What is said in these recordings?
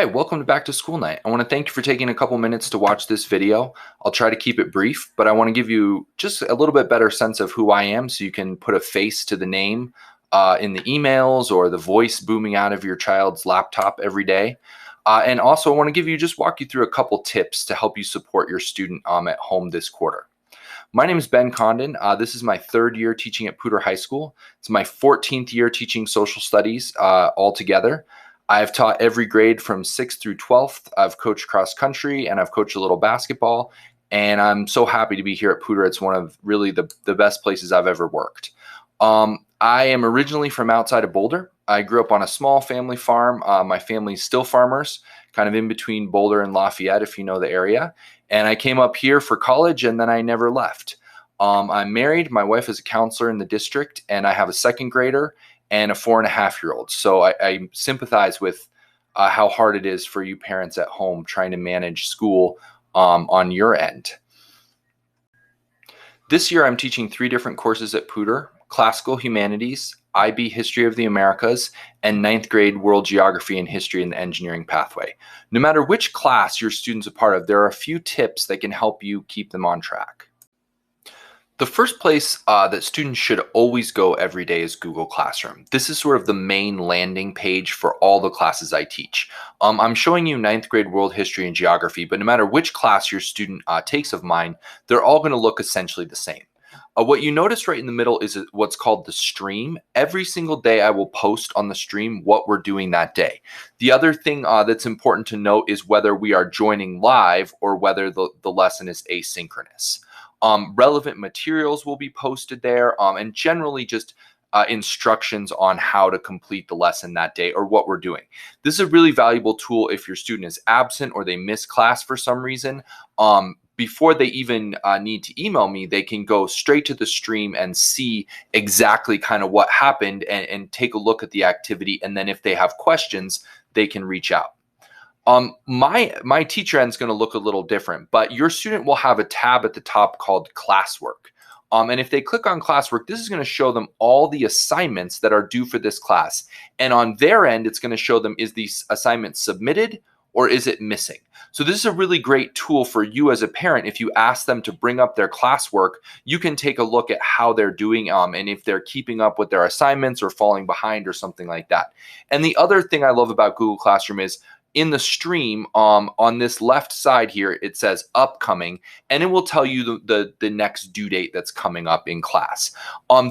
Hi, welcome to Back to School Night. I want to thank you for taking a couple minutes to watch this video. I'll try to keep it brief, but I want to give you just a little bit better sense of who I am so you can put a face to the name in the emails or the voice booming out of your child's laptop every day. And also I want to walk you through a couple tips to help you support your student at home this quarter. My name is Ben Condon. This is my third year teaching at Poudre High School. It's my 14th year teaching social studies altogether. I've taught every grade from 6th through 12th. I've coached cross country and I've coached a little basketball. And I'm so happy to be here at Poudre. It's one of really the best places I've ever worked. I am originally from outside of Boulder. I grew up on a small family farm. My family's still farmers, kind of in between Boulder and Lafayette, if you know the area. And I came up here for college and then I never left. I'm married. My wife is a counselor in the district and I have a second grader and a 4.5-year-old. So I sympathize with how hard it is for you parents at home trying to manage school on your end. This year I'm teaching 3 different courses at Poudre: Classical Humanities, IB History of the Americas, and 9th grade World Geography and History in the Engineering Pathway. No matter which class your student's a part of, there are a few tips that can help you keep them on track. The first place that students should always go every day is Google Classroom. This is sort of the main landing page for all the classes I teach. I'm showing you 9th grade World History and Geography, but no matter which class your student takes of mine, they're all going to look essentially the same. What you notice right in the middle is what's called the stream. Every single day I will post on the stream what we're doing that day. The other thing that's important to note is whether we are joining live or whether the lesson is asynchronous. Relevant materials will be posted there, and generally just instructions on how to complete the lesson that day or what we're doing. This is a really valuable tool if your student is absent or they miss class for some reason. Before they even need to email me, they can go straight to the stream and see exactly kind of what happened and take a look at the activity. And then if they have questions, they can reach out. My teacher end is going to look a little different, but your student will have a tab at the top called Classwork. And if they click on Classwork, this is going to show them all the assignments that are due for this class. And on their end, it's going to show them, is the assignment submitted or is it missing? So this is a really great tool for you as a parent. If you ask them to bring up their classwork, you can take a look at how they're doing and if they're keeping up with their assignments or falling behind or something like that. And the other thing I love about Google Classroom is in the stream, on this left side here, it says upcoming, and it will tell you the next due date that's coming up in class.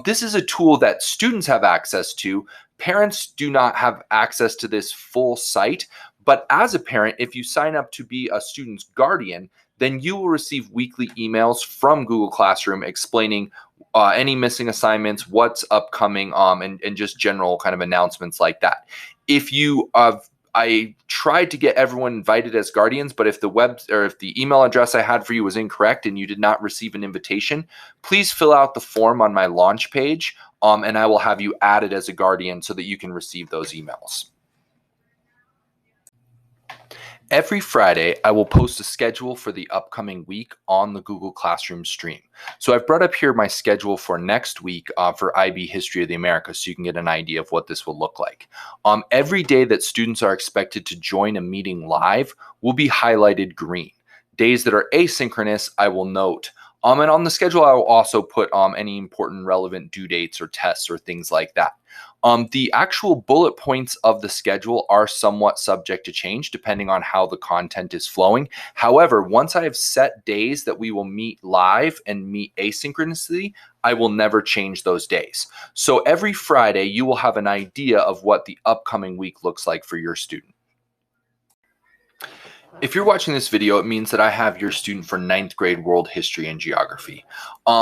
This is a tool that students have access to. Parents do not have access to this full site, but as a parent, if you sign up to be a student's guardian, then you will receive weekly emails from Google Classroom explaining any missing assignments, what's upcoming, and just general kind of announcements like that. If you I tried to get everyone invited as guardians, but if the email address I had for you was incorrect and you did not receive an invitation, please fill out the form on my launch page, and I will have you added as a guardian so that you can receive those emails. Every Friday, I will post a schedule for the upcoming week on the Google Classroom stream. So I've brought up here my schedule for next week for IB History of the Americas so you can get an idea of what this will look like. Every day that students are expected to join a meeting live will be highlighted green. Days that are asynchronous, I will note. And on the schedule, I will also put any important relevant due dates or tests or things like that. The actual bullet points of the schedule are somewhat subject to change depending on how the content is flowing. However, once I have set days that we will meet live and meet asynchronously, I will never change those days. So every Friday, you will have an idea of what the upcoming week looks like for your student. If you're watching this video, it means that I have your student for 9th grade World History and Geography.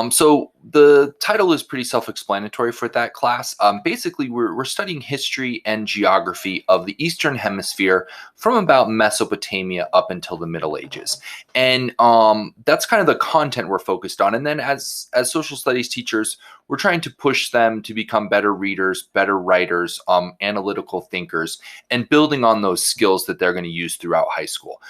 So the title is pretty self-explanatory for that class. Basically, we're studying history and geography of the Eastern Hemisphere from about Mesopotamia up until the Middle Ages. And that's kind of the content we're focused on. And then as social studies teachers, we're trying to push them to become better readers, better writers, analytical thinkers, and building on those skills that they're going to use throughout high school.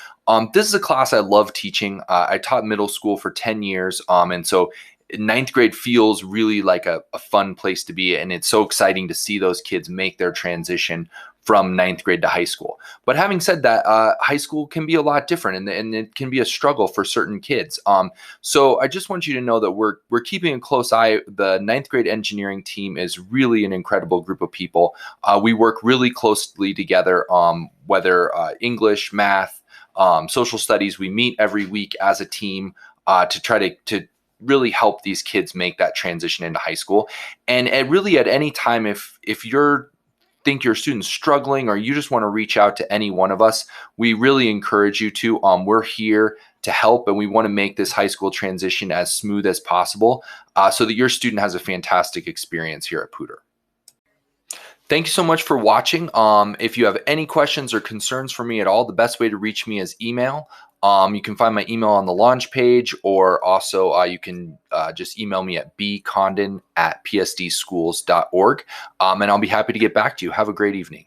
This is a class I love teaching. I taught middle school for 10 years, and so 9th grade feels really like a fun place to be, and it's so exciting to see those kids make their transition from ninth grade to high school. But having said that, high school can be a lot different, and it can be a struggle for certain kids. So I just want you to know that we're keeping a close eye. The ninth grade engineering team is really an incredible group of people. We work really closely together, whether English, math, social studies. We meet every week as a team to try to really help these kids make that transition into high school. And really at any time, if you're think your student's struggling or you just want to reach out to any one of us, we really encourage you to. We're here to help, and we want to make this high school transition as smooth as possible so that your student has a fantastic experience here at Pooter. Thank you so much for watching. If you have any questions or concerns for me at all, the best way to reach me is email. You can find my email on the launch page, or also you can just email me at bcondon@psdschools.org, and I'll be happy to get back to you. Have a great evening.